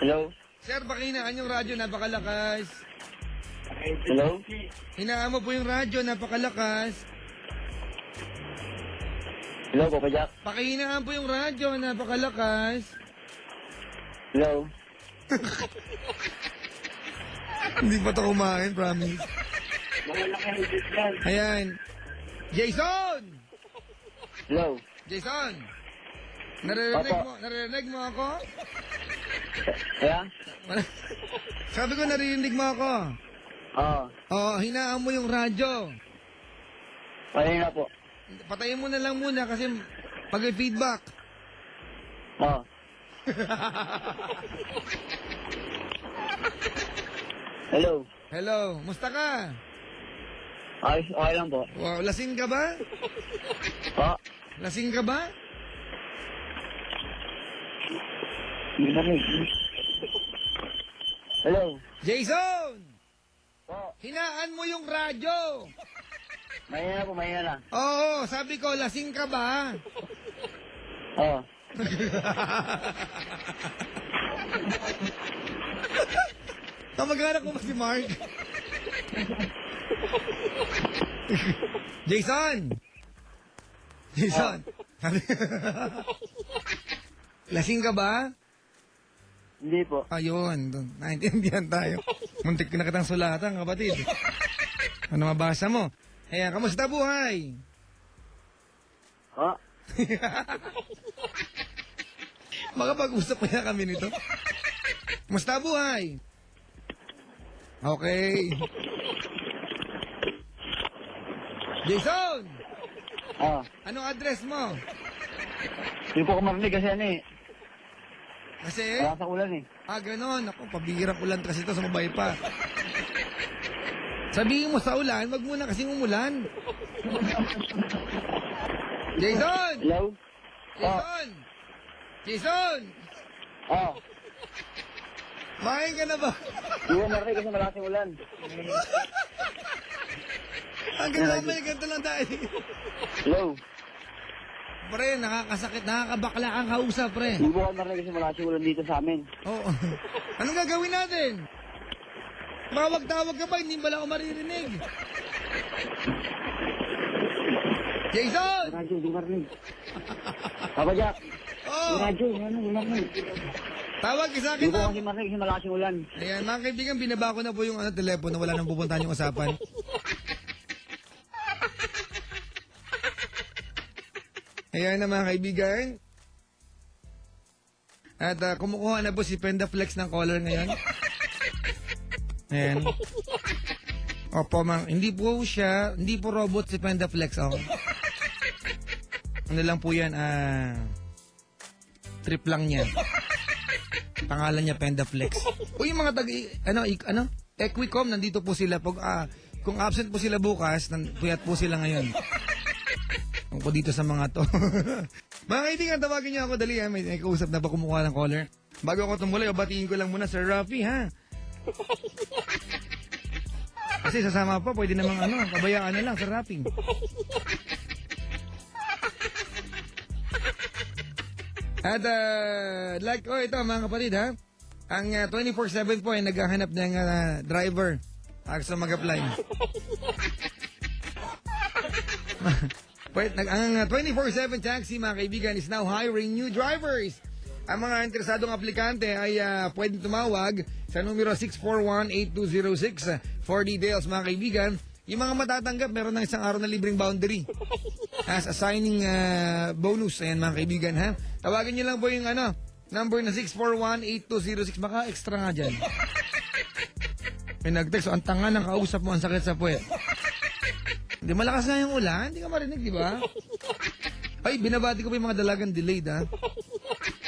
Hello? Sir, pakihinaan yung radyo, napakalakas. Hello? Hinaan mo po yung radyo, napakalakas. Hello, Papa Jack? Pakihinaan po yung radyo, napakalakas. Hello? Hindi pa ito kumain, promise. Ayan. Jason! Hello? Jason! Naririnig mo ako? Kaya? Sabi ko, naririnig mo ako. Oo. Oo, hinaan mo yung radyo. Kanina po. Patayin mo na lang muna kasi pag-feedback. Oo. Hello? Hello, musta ka? Ayos, okay lang po. Wow, lasing ka ba? Oo. Lasing ka ba? Hindi na rin. Hello? Jason! Oo. Hinaan mo yung radyo. Mahina na po, mahina na. Oo, sabi ko, lasing ka ba? Oo. Kamag-anak ko ba si Mark? Jason! Jason! Lasing ka ba? Hindi po. Ayun, naintindihan tayo. Muntik na kitang sulatan, kapatid. Ano mabasa mo? Ayan, kamusta buhay? Oo. Makapag-usap kaya kami nito? Kamusta buhay? Okay. Jason! Oo. Anong address mo? Hindi po ko marinig kasi ano eh. Kasi? Wala sa ulan eh. Ganon. Ako, pabihirang ulan kasi ito, sumabay pa. Sabihin mo sa ulan, wag muna kasing umulan. Jason! Hello? Jason! Jason! Oo. Makain ka na ba? Hindi ko marinig kasi malaking ulan. Hanggang mamaya, ganito lang tayo. Hello? Pre, nakakasakit, nakakabakla ang kausap, pre. Hindi ko marinig kasi malaking ulan dito sa amin. Oo. Anong gagawin natin? Mawag-tawag ka ba? Hindi pala ako maririnig. Jason! Radyo, hindi marinig. Papa Jack? Oh, Radyo, ano, marinig. tawag ka sa akin, Hindi ko ma'am. kasi marinig kasi malaking ulan. Ayan, mga kaibigan, binaba ko na po yung telepono. Wala nang pupuntahan yung usapan. Ayan na mga kaibigan. At kumukuha na po si Pendaflex ng color ngayon. Ayan. Opo, hindi po siya, hindi po robot si Pendaflex. Oh. Ano lang po yan, trip lang niya. Pangalan niya Pendaflex. O yung mga Equicom, nandito po sila. Pag, kung absent po sila bukas, puyat po sila ngayon. Kung po dito sa mga to. Mga kaibigan, tawagin niyo ako dali ha. May kausap na ba kumukuha ng caller? Bago ako tumuloy, batiin ko lang muna Sir Rafi ha. Kasi sasama pa, pwede namang pabayaan na lang Sir Rafi. At ito mga kapatid ha. Ang 24/7 po ay naghahanap ng driver. Gusto mag-apply. Ang 24/7 taxi, mga kaibigan, is now hiring new drivers. Ang mga interesadong aplikante ay pwedeng tumawag sa numero 641-8206 for details, mga kaibigan. Yung mga matatanggap, meron ng isang araw na libreng boundary as a signing bonus. Ayan, mga kaibigan, ha? Tawagin nyo lang po yung number na 641-8206. Baka extra nga dyan. May nag-text, ang tanga ng kausap mo, ang sakit sa puwet. Hindi, malakas nga yung ulan. Hindi ka marinig, di ba? Ay, binabati ko pa yung mga dalagang delayed, ha?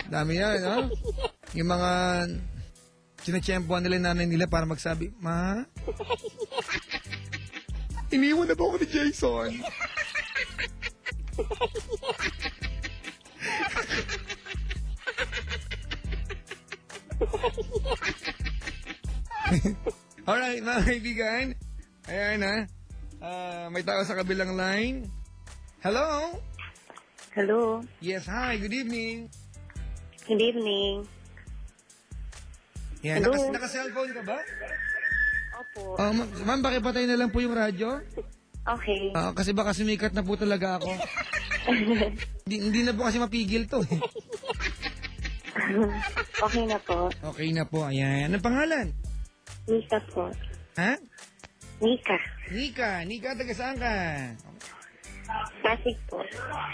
Dami yan, ha? Yung mga sinatsyempohan nila yung nanay nila para magsabi, Ma? Iniwan na ba ako ni Jason? Alright, mga kaibigan. Ayan, ha? May tao sa kabilang line. Hello? Hello. Yes, hi. Good evening. Good evening. Yan, Hello? naka-cellphone ka ba? Opo. Ma'am, pakipatay na lang po yung radyo. Okay. Kasi baka sumikat na po talaga ako. Hindi na po kasi mapigil to. Okay na po. Okay na po, ayan. Anong pangalan? Nika po. Ha? Nika. Nika, taga saan ka? Pasig po.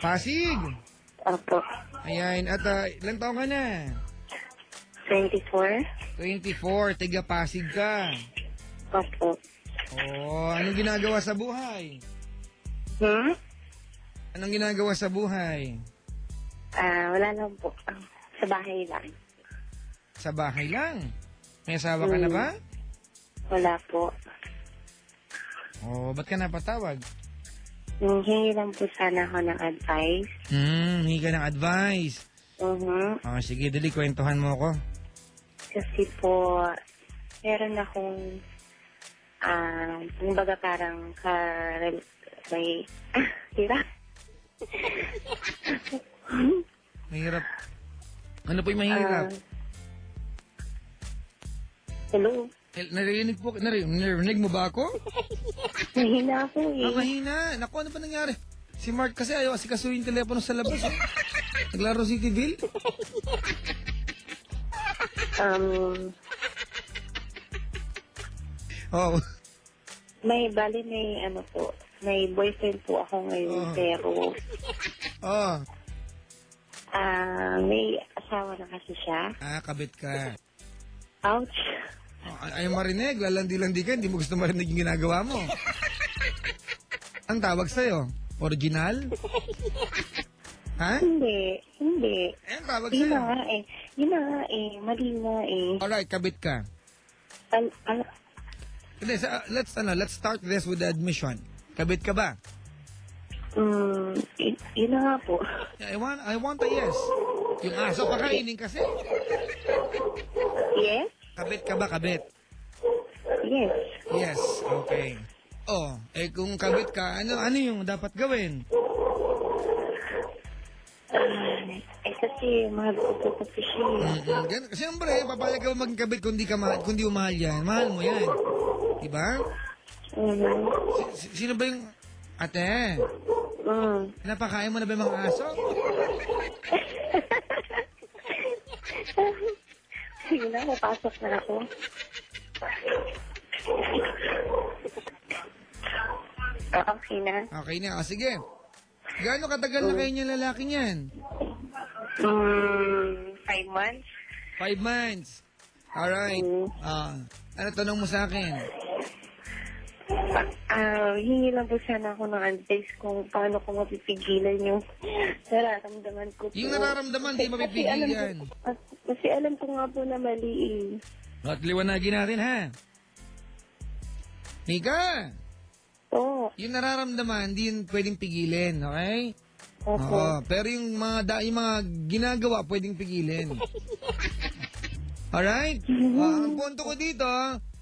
Pasig. Opo. Ayan, at ilang taon ka na? 24. 24, taga Pasig ka. Opo. Anong ginagawa sa buhay? Anong ginagawa sa buhay? Wala lang po. Sa bahay lang. Sa bahay lang? May asawa ka na ba? Wala po. Ba't ka napatawag? Hingi lang po sana ako ng advice. Hingi ka ng advice. Sige, dali, kwentuhan mo ako. Kasi po, meron akong, kumbaga parang may, hirap. Mahirap. Ano po yung mahirap? Hello? Narinig mo ba ako? Mahina ako eh. Mahina. Naku, ano ba nangyari? Si Mark kasi ayaw asikasuhin yung telepono sa labas. Naglaro Cityville. May boyfriend po ako ngayon, pero may asawa na kasi siya. Kabit ka. Ouch. Ayaw marinig, lalandi-landi ka, hindi mo gusto marinig yung ginagawa mo. Ang tawag sa'yo? Original? Ha? Hindi. Ang tawag Yun sa'yo? na nga eh. Mali nga eh. Alright, kabit ka. Hindi, let's start this with the admission. Kabit ka ba? Yun na nga po. I want a yes. Yung aso pakainin kasi. Yes? Kabit ka ba, kabit? Yes. Yes, okay. Kung kabit ka, ano yung dapat gawin? Kasi mahal ko po kasi siya. Siyempre, papayag ka maging kabit kung di mo mahal yan. Mahal mo yan. Diba? Sino ba yung... Ate, napakain mo na ba yung mga aso? Sige na, papasok na ako. Okay na. Okay na. Sige. Gaano katagal na kayo niya lalaki niyan? 5 months. 5 months. Alright. Ano tanong mo sa akin? Hingi lang po sana ako ng advice kung paano ko mapipigilan yung nararamdaman ko po. Yung nararamdaman, di mapipigilan. Kasi alam ko nga po na mali eh. At liwanagin natin, ha? Mika! Yung nararamdaman, di yun pwedeng pigilin, okay? Opo. Pero yung mga ginagawa, pwedeng pigilin. Alright? Ang punto ko dito,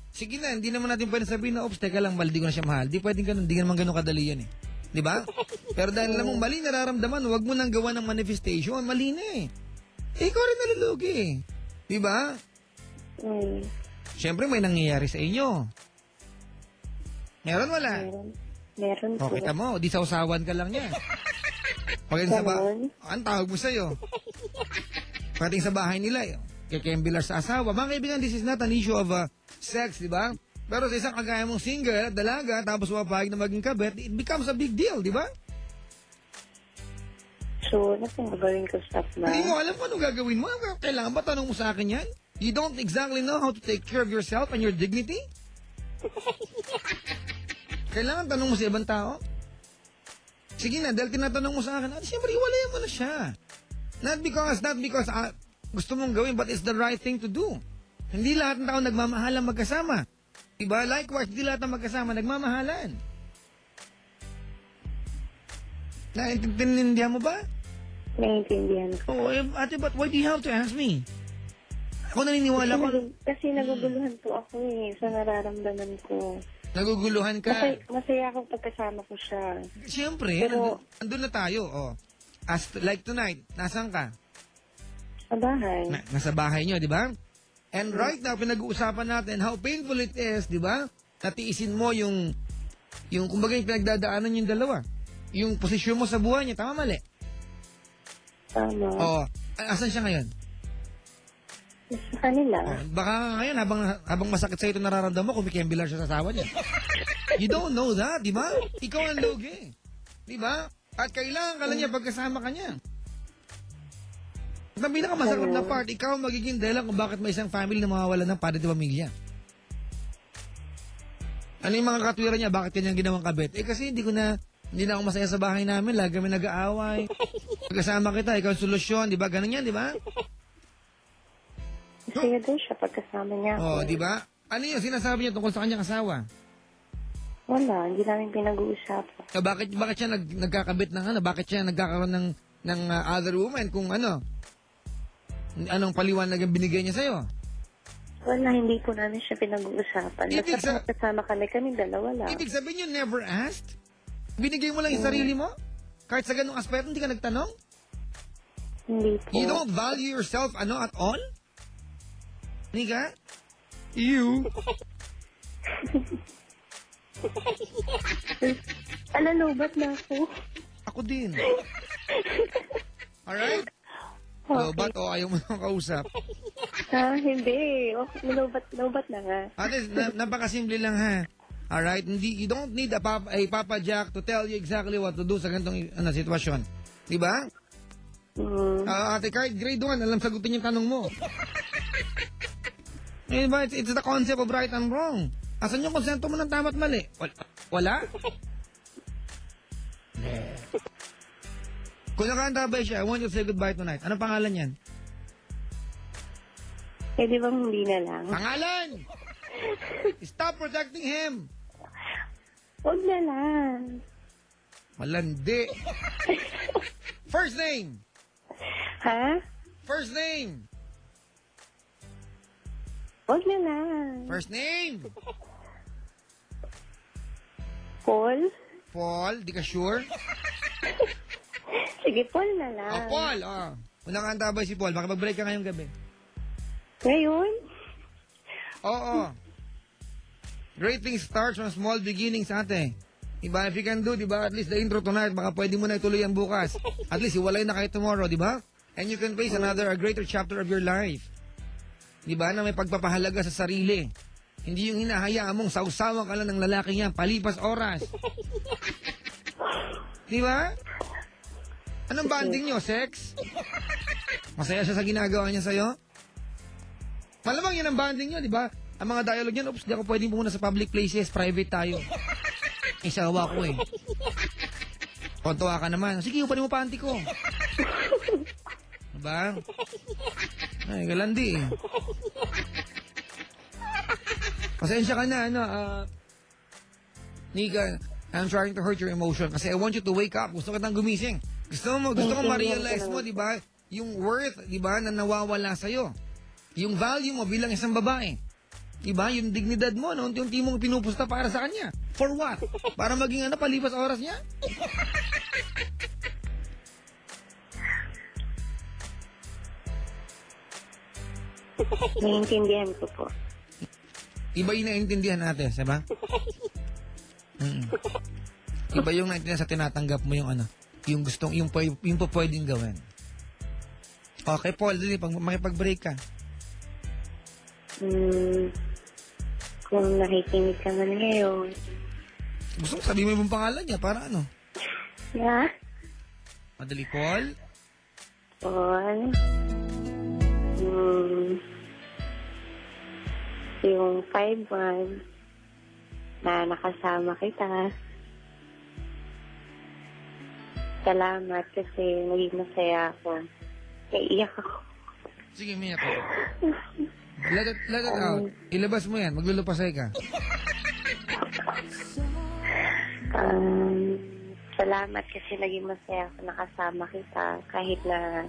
sige na, hindi naman natin pwede sabihin na, teka lang, mali, di ko na siya mahal. Di pwedeng ganun, di naman ganun kadali yan eh. Di ba? Pero dahil alam mong mali nararamdaman, huwag mo nang gawa ng manifestation, mali na eh. Ikaw rin nalulugi eh. Di ba? Siyempre may nangyayari sa inyo. Meron wala? Meron po. Kita mo, di sausawan ka lang yan. Ang tawag mo sa'yo. Pagdating sa bahay nila, kikembilar sa asawa. Mga kaibigan, this is not an issue of sex, di ba? Pero sa isang kagaya mong single at dalaga, tapos mapahig na maging kabit, it becomes a big deal, di ba? So, ano pong gagawin ko stop na? Hindi mo alam kung anong gagawin mo. Kailangan ba tanong mo sa akin yan? You don't exactly know how to take care of yourself and your dignity? Kailangan tanong mo sa ibang tao? Sige na, dahil tinatanong mo sa akin, siyempre, iwalayan mo na siya. Not because gusto mong gawin, but it's the right thing to do. Hindi lahat ng tao nagmamahalan magkasama. Diba? Likewise, hindi lahat ng magkasama nagmamahalan. Naintindihan mo ba? Naiintindihan ko. Ate, but why do you have to ask me? Ako naniniwala ko. Kasi naguguluhan po ako sa nararamdaman ko. Naguguluhan ka? Masaya akong pagkasama ko siya. Siyempre, pero, andun na tayo. Like tonight, nasaan ka? Sa bahay. Nasa bahay nyo, di ba? And right now, pinag-uusapan natin how painful it is, di ba? Natiisin mo yung kumbaga yung pinagdadaanan yung dalawa. Yung posisyon mo sa buhay niya, tama mali? Tama. Oo. Asan siya ngayon? Sa kanila. Baka ngayon, habang masakit sa ito nararamdaman mo, kumikembilar siya sa asawa niya. You don't know that, di ba? Ikaw ang lugi. Di ba? At kailangan ka lang niya pagkasama ka niya. At ang pinakamasakit na part, ikaw magiging dahilan kung bakit may isang family na mawawalan ng padre de pamilya. Ano yung mga katwiran niya? Bakit kanyang ginawang kabit? Kasi hindi na ako masaya sa bahay namin. Lagi kami nag-aaway. Pagkasama kita, ikaw ang solusyon. Di ba? Ganun yan, di ba? Masaya din siya pagkasama niya. Oo, di ba? Ano yung sinasabi niya tungkol sa kanyang asawa? Wala, hindi namin pinag-uusapan. Bakit siya nagkakabit ng ano? Bakit siya nagkakaroon ng other woman kung ano? Anong paliwanag ang binigay niya sa'yo? Wala, hindi po namin siya pinag-uusapan. Basta kasama kami dalawa lang. Ibig sabihin you never asked? Binigay mo lang yung sarili mo? Kahit sa ganung aspeto, hindi ka nagtanong? Hindi po. You don't value yourself at all? Hindi ka? You? Alalobat na ako. Ako din. Alright? Okay. Lobat o ayaw mo nang kausap? Hindi. Lobat na nga. Ate, napakasimple lang ha. Alright? You don't need a Papa Jack to tell you exactly what to do sa ganitong sitwasyon. Diba? Ate, kahit grade 1, alam sagutin yung tanong mo. Diba? It's the concept of right and wrong. Asan yung konsento mo ng tama at mali? Wala? Kung nakaantabay siya, I want you to say goodbye tonight. Anong pangalan yan? Di bang hindi na lang? Pangalan! Stop protecting him! Huwag na lang. Malandi. First name! Ha? First name! Huwag na lang. First name! Paul? Paul, di ka sure? Sige, Paul na lang. Paul, Kung nakaantabay si Paul, makipag-break ka ngayong gabi. Ngayon? Oo. Great things starts from small beginnings, ate. Diba? If you can do, diba, at least the intro tonight, baka pwede mo na ituloy yan bukas. At least, iwalay na kayo tomorrow, diba? And you can face a greater chapter of your life. Diba? Na may pagpapahalaga sa sarili. Hindi yung hinahayaan mong sausawan ka lang ng lalaki niya, palipas oras. Diba? Anong banding nyo? Sex? Masaya siya sa ginagawa niya sa'yo? Malamang yan ang banding nyo, diba? Ang mga dialogue niyan, oops, di ako pwedeng pumunta sa public places, private tayo. Isawa ko eh. Kontuwa ka naman. Sige, upanin mo panty ko. Diba? Ay, galandi eh. Pasensya ka na, Nika, I'm trying to hurt your emotion kasi I want you to wake up. Gusto kitang gumising. Gusto ko ma-realize mo, di ba? Yung worth, di ba, na nawawala sa'yo. Yung value mo bilang isang babae. Di ba? Yung dignidad mo, unti-unti mong pinupusta para sa kanya. For what? Para maging palipas oras niya? Naiintindihan ko po. Iba yung naiintindihan natin, diba? Iba yung naiintindihan sa tinatanggap mo yung yung gustong, yung pwedeng gawin. Okay, Paul, dali, makipag-break ka. Kung nakikinig ka man ngayon. Gusto ko sabihin mo yung pangalan niya, para ano? Yeah? Madali, Paul? Paul? Yung 5-1 na nakasama kita. Salamat kasi naging masaya ako. Naiiyak ako. Sige, miyak ka. Let it out. Ilabas mo yan. Maglulupasay ka. Salamat kasi naging masaya ako nakasama kita. Kahit na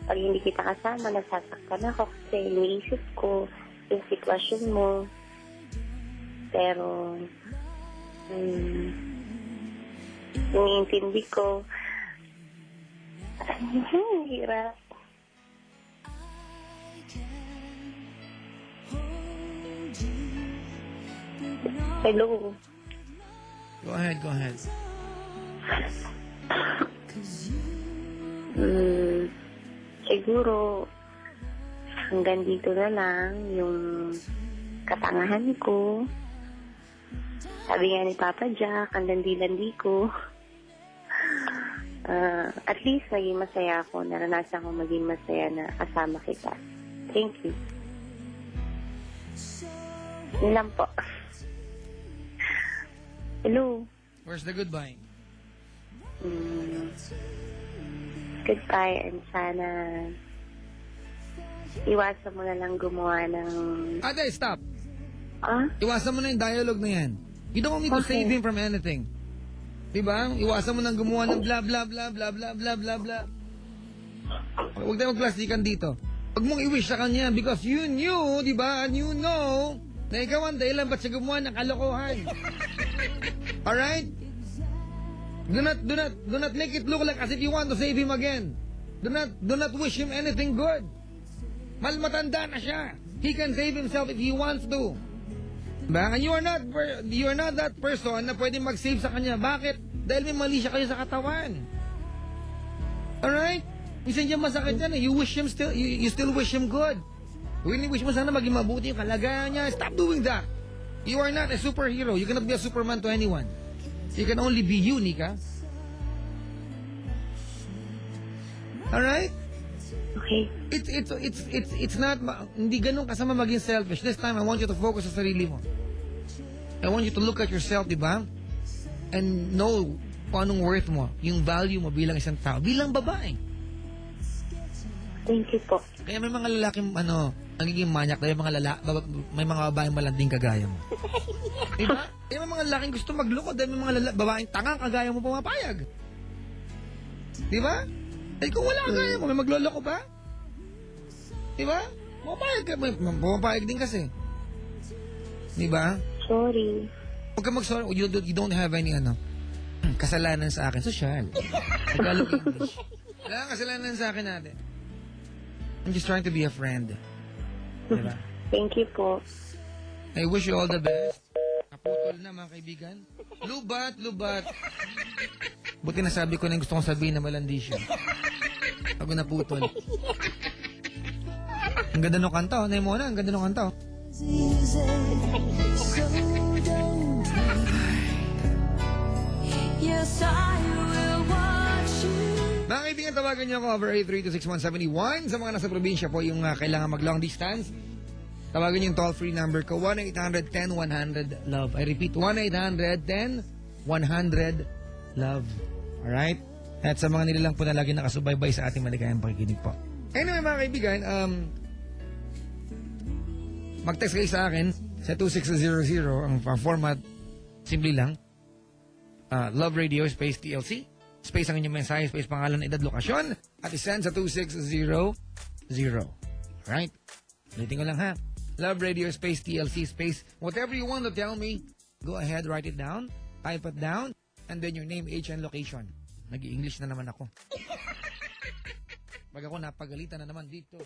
pag hindi kita kasama, nasasaktan ako kasi iniisip ko yung sitwasyon mo. Pero, iniintindi ko. Hirap. Hello. Go ahead, go ahead. Siguro, hanggang dito na lang yung katangahan ko. Sabi nga ni Papa Jack, ang landi-landi ko. At least, naging masaya ako. Naranasan ko maging masaya na kasama kita. Thank you. Yun lang po. Hello. Where's the goodbye? Goodbye, and sana iwasan mo na lang gumawa ng... Ate, stop. Ah? Iwasan mo na yung dialogue na yan. You don't need to Okay. save him from anything. Diba? Iwasan mo nang gumawa ng blah, blah, blah, blah, blah, blah, blah, blah. Huwag tayo magplastikan dito. Huwag mong i-wish sa kanya because you knew, diba? And you know na ikaw ang dahilan ba't siya gumawa ng kalokohan. Alright? Do not make it look like as if you want to save him again. Do not wish him anything good. Matanda na siya. He can save himself if he wants to. Diba? And you are not that person na pwede mag-save sa kanya. Bakit? Dahil may mali siya kayo sa katawan. Alright? Minsan dyan masakit yan eh. You still wish him good. Wish mo sana maging mabuti yung kalagayan niya. Stop doing that. You are not a superhero. You cannot be a Superman to anyone. You can only be you, Nika. Alright? Okay. It's not, hindi ganun kasama maging selfish. This time, I want you to focus sa sarili mo. I want you to look at yourself, di ba? And know kung anong worth mo, yung value mo bilang isang tao, bilang babae. Thank you po. Kaya may mga lalaking, nagiging manyak dahil may mga babaeng malanding kagaya mo. Di ba? May mga lalaking gusto magloko dahil may mga babaeng tangang kagaya mo pumapayag. Di ba? Eh kung wala kagaya mo, may magloloko ba? Di ba? Pumapayag din kasi. Di ba? Sorry. Huwag ka mag-sorry. You don't have any kasalanan sa akin. Social. Tagalog English. Wala kang kasalanan sa akin natin. I'm just trying to be a friend. Diba? Thank you po. I wish you all the best. Naputol na mga kaibigan. Lubat. Buti nasabi ko na yung gusto kong sabihin na malandi siya. Pag naputol. Ang ganda ng kanta. Nay mo na, ang ganda ng kanta. Yes, I will watch you. Mga kaibigan, tawagan niyo ako over 8326171. Sa mga nasa probinsya po yung kailangan mag-long distance. Tawagan niyo yung toll-free number ko, 1-800-10-100-LOVE. I repeat, 1-800-10-100-LOVE. Alright? At sa mga nilalang po na lagi nakasubaybay sa ating maligayang pakikinig po. Anyway, mga kaibigan, mag-text kayo sa akin sa 2600. Ang format, simple lang. Love Radio space TLC. Space ang inyong mensahe, space pangalan, edad, lokasyon. At isend sa 2600. Alright? Ulitin ko lang ha. Love Radio space TLC space. Whatever you want to tell me, go ahead, write it down. Type it down. And then your name, age, and location. Nag-i-English na naman ako. Pag ako napagalitan na naman dito.